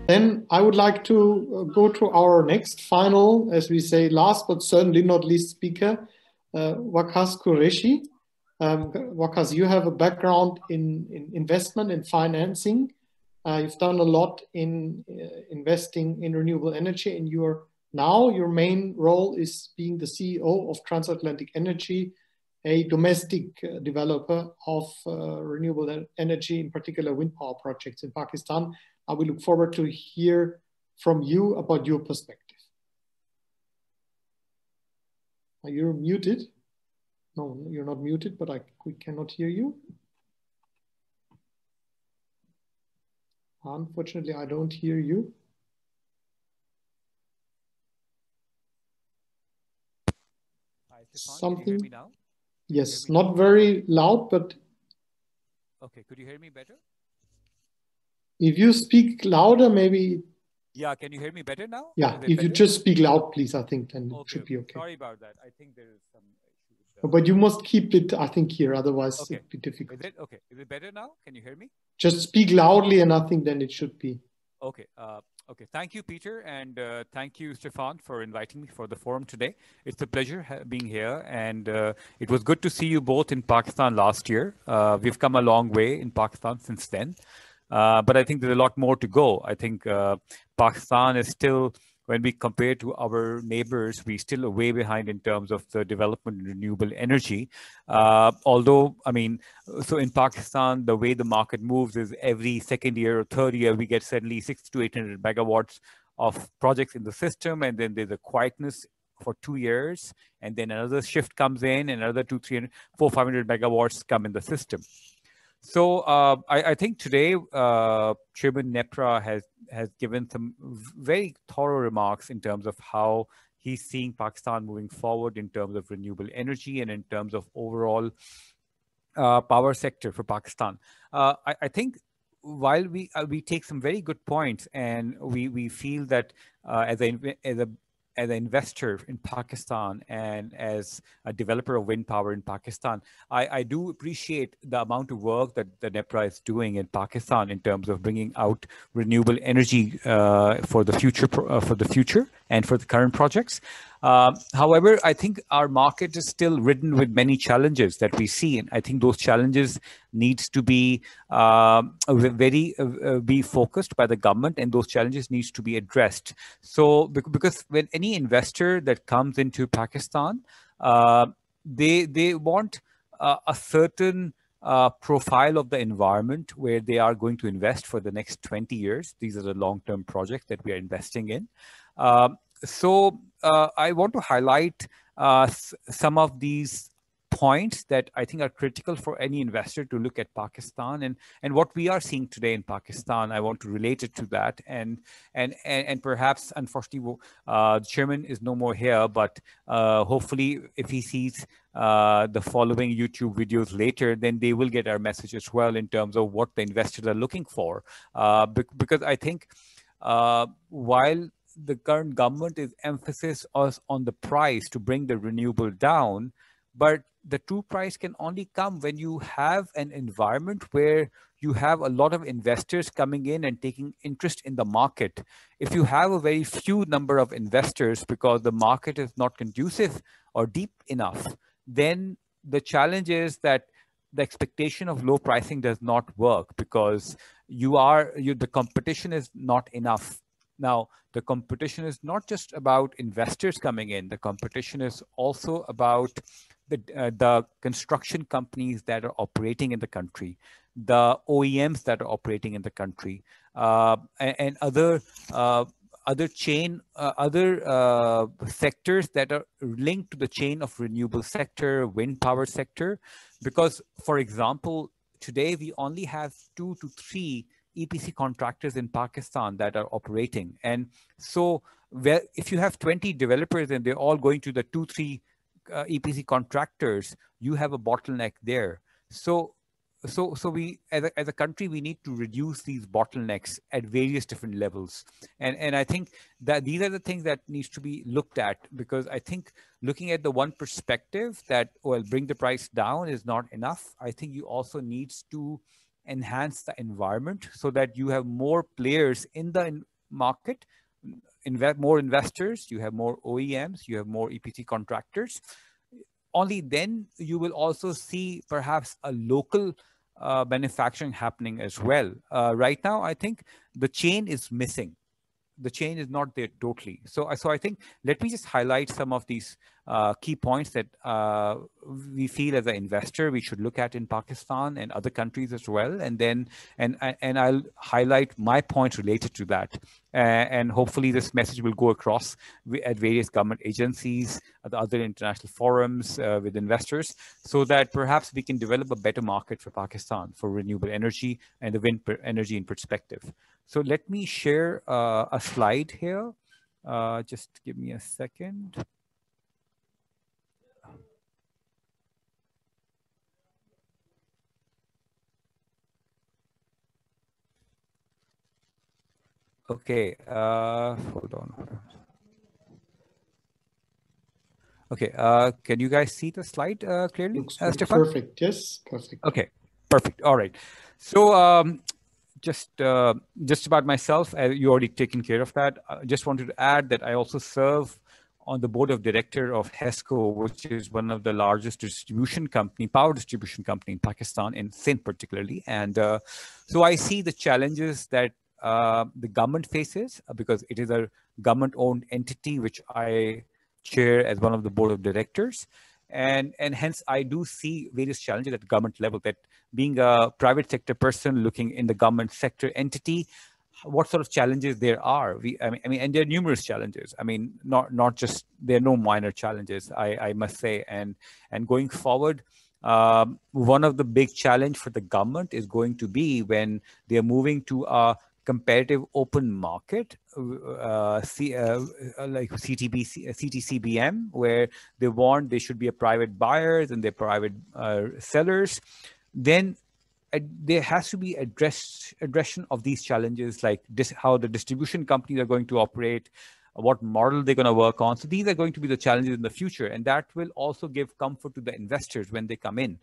Then I would like to go to our next final, as we say, last but certainly not least speaker, Waqas Qureshi. Waqas, you have a background in investment and financing. You've done a lot in investing in renewable energy, and your main role is being the CEO of Transatlantic Energy, a domestic developer of renewable energy, in particular wind power projects in Pakistan. I will look forward to hear from you about your perspective. Are you muted? No, you're not muted, but we cannot hear you. Unfortunately, I don't hear you. Hi, Stefan, can you hear me now? Yes, not very loud, but... Okay, could you hear me better? If you speak louder, maybe... Yeah, can you hear me better now? Yeah, if you just speak loud, please, I think then it should be okay. Sorry about that. I think there is some issue with that. But you must keep it, I think, here, otherwise it'd be difficult. Is it okay? Is it better now? Can you hear me? Just speak loudly, and I think then it should be. Okay. Okay. Thank you, Peter, and thank you, Stefan, for inviting me for the forum today. It's a pleasure being here, and it was good to see you both in Pakistan last year. We've come a long way in Pakistan since then. But I think there's a lot more to go. I think Pakistan is still, when we compare to our neighbors, we're still way behind in terms of the development of renewable energy. Although, I mean, so in Pakistan, the way the market moves is every second year or third year, we get suddenly 600 to 800 megawatts of projects in the system. And then there's a quietness for 2 years. And then another shift comes in, and another 200, 300, 400, 500 megawatts come in the system. So I think today Chairman Nepra has given some very thorough remarks in terms of how he's seeing Pakistan moving forward in terms of renewable energy and in terms of overall power sector for Pakistan. I think while we take some very good points, and we feel that as an investor in Pakistan and as a developer of wind power in Pakistan, I do appreciate the amount of work that the NEPRA is doing in Pakistan in terms of bringing out renewable energy for the future and for the current projects. However, I think our market is still ridden with many challenges that we see, and I think those challenges needs to be be focused by the government, and those challenges needs to be addressed. So because when any investor that comes into Pakistan, they want a certain profile of the environment where they are going to invest for the next 20 years. These are the long-term projects that we are investing in. So I want to highlight some of these points that I think are critical for any investor to look at Pakistan, and what we are seeing today in Pakistan. I want to relate it to that, and perhaps, unfortunately, the chairman is no more here, but hopefully if he sees the following YouTube videos later, then they will get our message as well in terms of what the investors are looking for, because I think while the current government is emphasis on the price to bring the renewable down, but the true price can only come when you have an environment where you have a lot of investors coming in and taking interest in the market. If you have a very few number of investors because the market is not conducive or deep enough, then the challenge is that the expectation of low pricing does not work, because the competition is not enough. Now, the competition is not just about investors coming in. The competition is also about the construction companies that are operating in the country, the OEMs that are operating in the country, and other sectors that are linked to the chain of renewable sector, wind power sector. Because, for example, today we only have 2 to 3 EPC contractors in Pakistan that are operating. And so if you have 20 developers and they're all going to the 2-3 EPC contractors, you have a bottleneck there. So we, as a country, we need to reduce these bottlenecks at various different levels. And I think that these are the things that needs to be looked at, because I think looking at the one perspective that, well, bring the price down is not enough. I think you also needs to enhance the environment so that you have more players in the market, more investors, you have more OEMs, you have more EPC contractors, only then you will also see perhaps a local manufacturing happening as well. Right now, I think the chain is missing. The chain is not there totally. So I think let me just highlight some of these key points that we feel as an investor we should look at in Pakistan and other countries as well, and then and I'll highlight my points related to that, and hopefully this message will go across at various government agencies, at the other international forums with investors, so that perhaps we can develop a better market for Pakistan for renewable energy and the wind energy in perspective. So let me share a slide here. Just give me a second. Okay, hold on. Okay, can you guys see the slide clearly? Looks Stefan? perfect. Yes, perfect. Okay, perfect. All right. So just about myself, you already taken care of that. I just wanted to add that I also serve on the board of director of HESCO, which is one of the largest power distribution company in Pakistan, in Sindh particularly. And so I see the challenges that the government faces because it is a government-owned entity, which I chair as one of the board of directors. And hence I do see various challenges at government level, that being a private sector person looking in the government sector entity, what sort of challenges there are. I mean, and there are numerous challenges. I mean, not just, there are no minor challenges, I must say. And going forward, one of the big challenge for the government is going to be when they're moving to a competitive open market, like CTCBM, where they should be a private buyers and they're private sellers, then there has to be addressing of these challenges, like how the distribution companies are going to operate, what model they're going to work on. So these are going to be the challenges in the future, and that will also give comfort to the investors when they come in.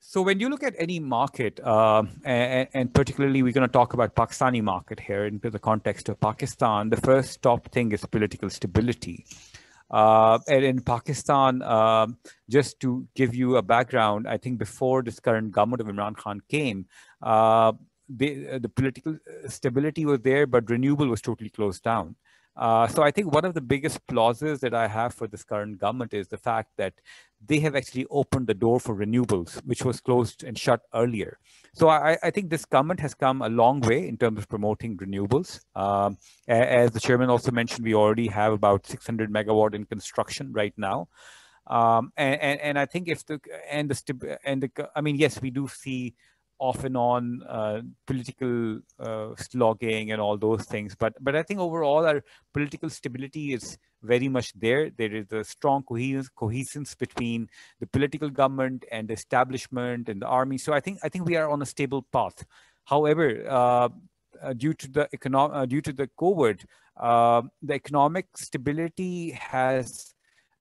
So when you look at any market, and particularly we're going to talk about Pakistani market here into the context of Pakistan, the first top thing is political stability. And in Pakistan, just to give you a background, I think before this current government of Imran Khan came, the political stability was there, but renewable was totally closed down. So I think one of the biggest clauses that I have for this current government is the fact that they have actually opened the door for renewables, which was closed and shut earlier. So I think this government has come a long way in terms of promoting renewables. As the chairman also mentioned, we already have about 600 megawatt in construction right now. And I think I mean, yes, we do see off and on political slogging and all those things, but I think overall our political stability is very much there. There is a strong cohesion between the political government and the establishment and the army. So I think we are on a stable path. However, due to the COVID, the economic stability has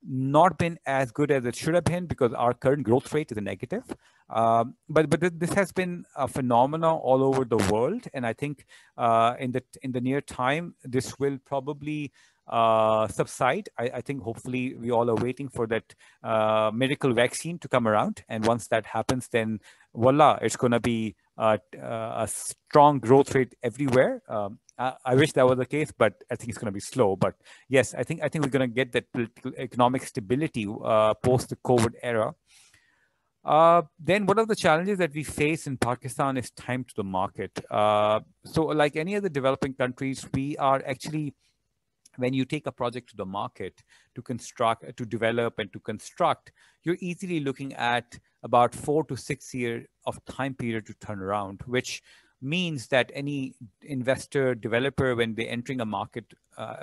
not been as good as it should have been, because our current growth rate is a negative. But this has been a phenomenon all over the world, and I think in the near time this will probably subside. I think hopefully we all are waiting for that miracle vaccine to come around, and once that happens, then voila, it's going to be a strong growth rate everywhere. I wish that was the case, but I think it's going to be slow. But yes, I think we're going to get that political economic stability post the COVID era. Then one of the challenges that we face in Pakistan is time to the market. So like any other developing countries, we are actually, when you take a project to the market to develop and to construct, you're easily looking at about 4 to 6 years of time period to turn around, which means that any investor, developer, when they're entering a market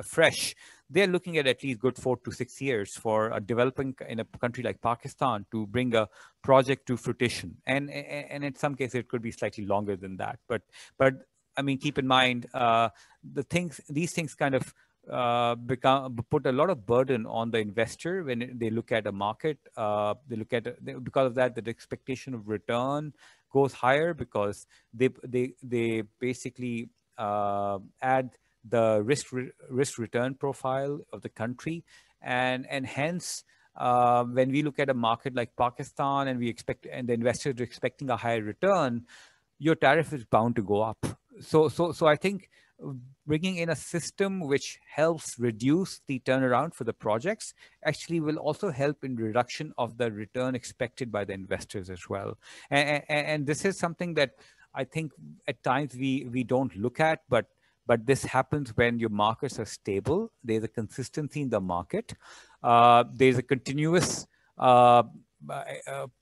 fresh, they're looking at least good 4 to 6 years for a developing in a country like Pakistan to bring a project to fruition. And in some cases, it could be slightly longer than that. But I mean, keep in mind, these things kind of put a lot of burden on the investor when they look at a market. Because of that, the expectation of return goes higher, because they basically add the risk return profile of the country, and hence when we look at a market like Pakistan and the investors are expecting a higher return, your tariff is bound to go up. So I think bringing in a system which helps reduce the turnaround for the projects actually will also help in reduction of the return expected by the investors as well. And this is something that I think at times we don't look at, but this happens when your markets are stable. There's a consistency in the market. There's a continuous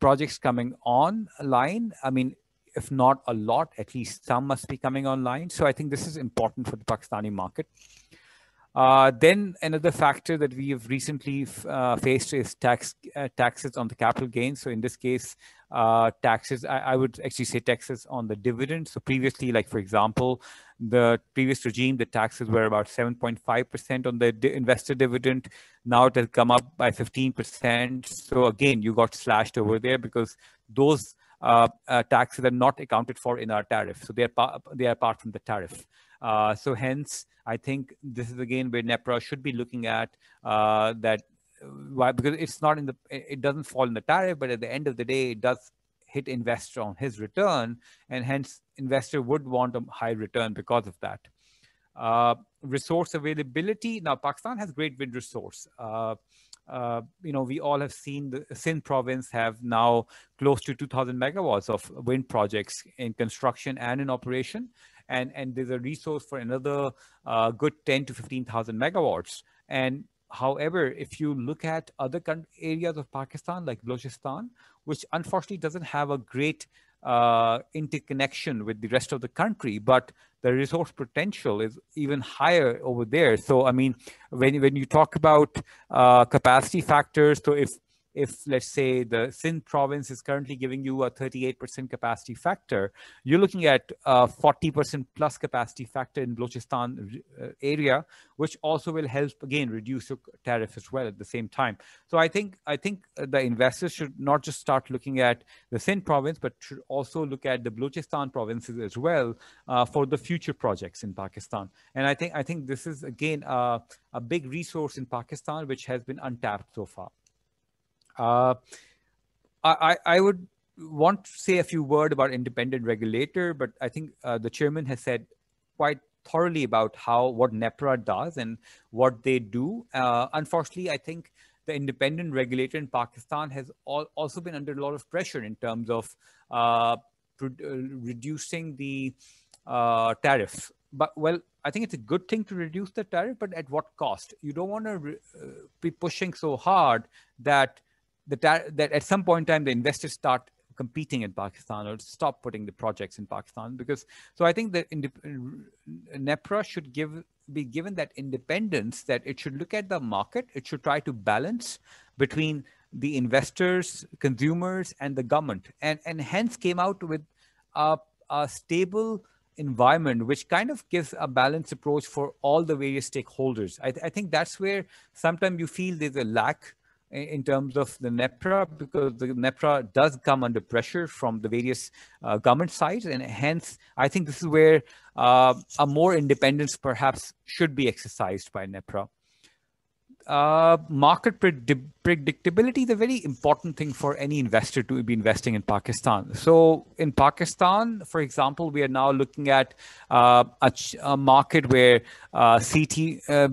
projects coming online. I mean, if not a lot, at least some must be coming online. So I think this is important for the Pakistani market. Then another factor that we have recently faced is taxes on the capital gains. So in this case, taxes, I would actually say taxes on the dividend. So previously, like for example, the previous regime, the taxes were about 7.5% on the investor dividend. Now it has come up by 15%. So again, you got slashed over there because those taxes are not accounted for in our tariff. So they are apart from the tariff. So hence, I think this is again where NEPRA should be looking at that. Why? Because it's not it doesn't fall in the tariff, but at the end of the day, it does hit investor on his return, and hence investor would want a high return because of that. Resource availability. Now, Pakistan has great wind resource. We all have seen the Sindh province have now close to 2,000 megawatts of wind projects in construction and in operation. And there's a resource for another good 10 to 15,000 megawatts. And however, if you look at other areas of Pakistan, like Balochistan, which unfortunately doesn't have a great interconnection with the rest of the country, but the resource potential is even higher over there. So, I mean, when you talk about capacity factors, so if let's say the Sindh province is currently giving you a 38% capacity factor, you're looking at 40% plus capacity factor in Balochistan area, which also will help again reduce your tariff as well at the same time. So I think the investors should not just start looking at the Sindh province, but should also look at the Balochistan provinces as well for the future projects in Pakistan. And I think this is again a big resource in Pakistan which has been untapped so far. I would want to say a few words about independent regulator, but I think the chairman has said quite thoroughly about what NEPRA does and what they do. Unfortunately, I think the independent regulator in Pakistan has also been under a lot of pressure in terms of reducing the tariff. But well, I think it's a good thing to reduce the tariff, but at what cost? You don't want to be pushing so hard that that at some point in time the investors start competing in Pakistan or stop putting the projects in Pakistan. Because so I think that NEPRA should be given that independence, that it should look at the market, it should try to balance between the investors, consumers, and the government, and hence came out with a stable environment which kind of gives a balanced approach for all the various stakeholders. I think that's where sometimes you feel there's a lack in terms of the NEPRA, because the NEPRA does come under pressure from the various government sides, and hence I think this is where a more independence perhaps should be exercised by NEPRA. Market predictability is a very important thing for any investor to be investing in Pakistan. So in Pakistan, for example, we are now looking at a market where CTCBM,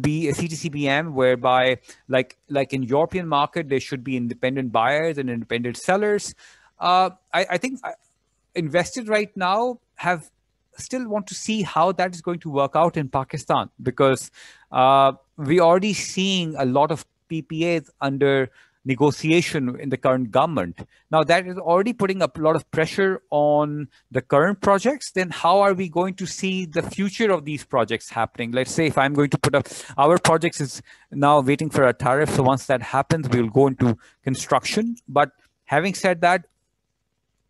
whereby like in European market, there should be independent buyers and independent sellers. I think investors right now still want to see how that is going to work out in Pakistan, because we're already seeing a lot of PPAs under negotiation in the current government. Now that is already putting up a lot of pressure on the current projects. Then how are we going to see the future of these projects happening? Let's say if I'm going to put up, our projects is now waiting for a tariff. So once that happens, we'll go into construction. But having said that,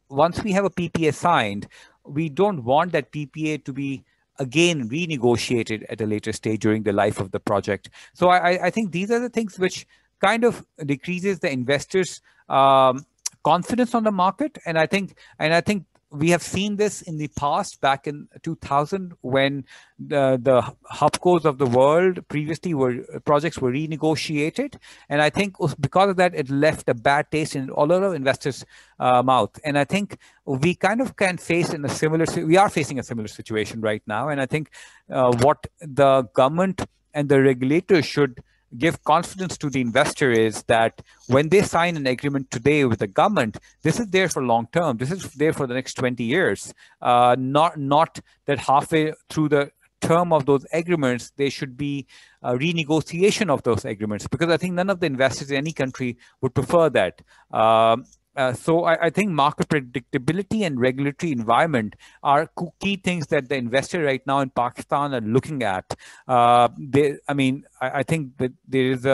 once we have a PPA signed, we don't want that PPA to be again renegotiated at a later stage during the life of the project. So I think these are the things which kind of decreases the investors' confidence on the market. And I think we have seen this in the past, back in 2000, when the HubCos of the world previously projects were renegotiated. And I think because of that, it left a bad taste in all of our investors' mouth. And I think we kind of can face we are facing a similar situation right now. And I think what the government and the regulator should give confidence to the investor is that when they sign an agreement today with the government, this is there for long term. This is there for the next 20 years. Not that halfway through the term of those agreements, there should be a renegotiation of those agreements, because I think none of the investors in any country would prefer that. So I think market predictability and regulatory environment are key things that the investor right now in Pakistan are looking at. I think that there is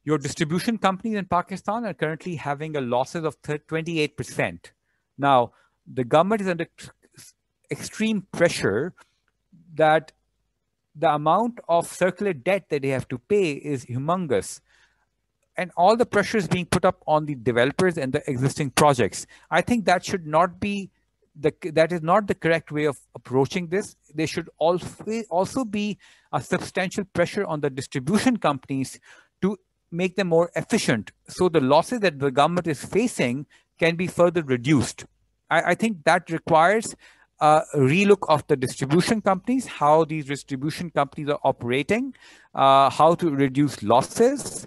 your distribution companies in Pakistan are currently having a losses of 28%. Now, the government is under extreme pressure that the amount of circular debt that they have to pay is humongous. And all the pressure is being put up on the developers and the existing projects. I think that should not be that is not the correct way of approaching this. There should also be a substantial pressure on the distribution companies to make them more efficient, so the losses that the government is facing can be further reduced. I think that requires a relook of the distribution companies, how these distribution companies are operating, how to reduce losses.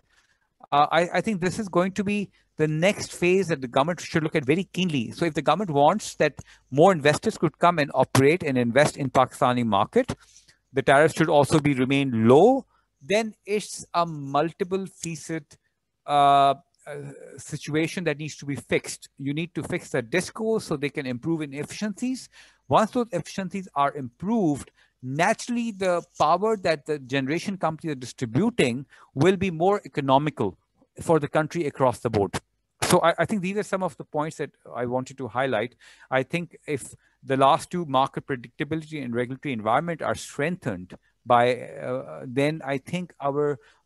I think this is going to be the next phase that the government should look at very keenly. So if the government wants that more investors could come and operate and invest in Pakistani market, the tariffs should also be remain low, then it's a multiple facet situation that needs to be fixed. You need to fix the disco so they can improve in efficiencies. Once those efficiencies are improved, naturally the power that the generation companies are distributing will be more economical for the country across the board. So I think these are some of the points that I wanted to highlight. I think if the last two, market predictability and regulatory environment, are strengthened by then I think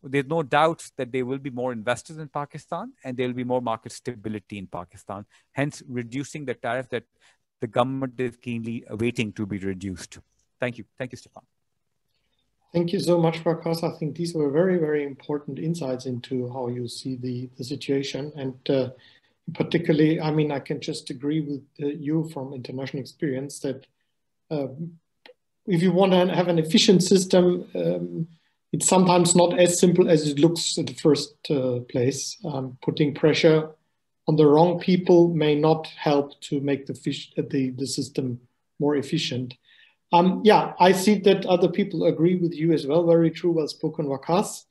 there's no doubt that there will be more investors in Pakistan and there will be more market stability in Pakistan, hence reducing the tariff that the government is keenly awaiting to be reduced. Thank you. Thank you, Stefan. Thank you so much, Waqas. I think these were very, very important insights into how you see the situation. And particularly, I mean, I can just agree with you from international experience that if you want to have an efficient system, it's sometimes not as simple as it looks at the first place. Putting pressure on the wrong people may not help to make the system more efficient. Yeah, I see that other people agree with you as well. Very true, well spoken, Waqas.